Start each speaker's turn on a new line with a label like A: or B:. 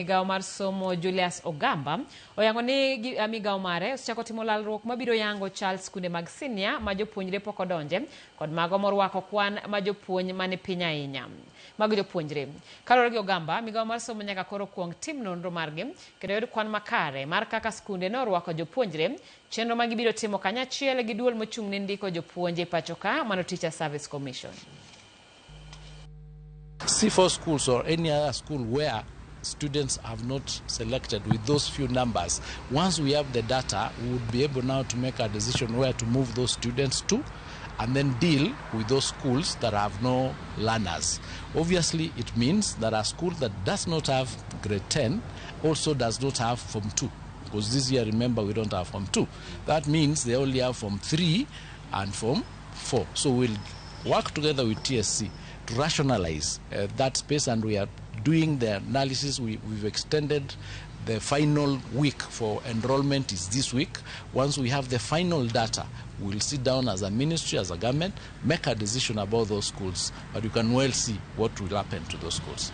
A: Migao mar somo Julius Ogamba oyango ni migao mare osechako timo lalruok mabiro yango chal skunde mag senior ma jopuonjre pok odonje kod mago morwako kwan ma jopuonj mani piny ahinya mag jopuonjre. Kaluwore gi Ogamba, migao mar somo nyaka koro kuong tim nonro margi kendo yud kwan makare mar kaka skunde norwako jopuonjre, chenro ma gibiro timo kanyachiel gi duol mochung' ne ndiko jopuonje pacho ka mano Teacher Service Commission.
B: C4 schools or any other school where students have not selected with those few numbers, once we have the data, we would be able now to make a decision where to move those students to and then deal with those schools that have no learners. Obviously, it means that a school that does not have grade 10 also does not have Form 2. Because this year, remember, we don't have Form 2. That means they only have Form 3 and Form 4. So we'll work together with TSC to rationalize that space, and we are doing the analysis. We've extended the final week for enrollment is this week. Once we have the final data, we'll sit down as a ministry, as a government, make a decision about those schools. But you can well see what will happen to those schools.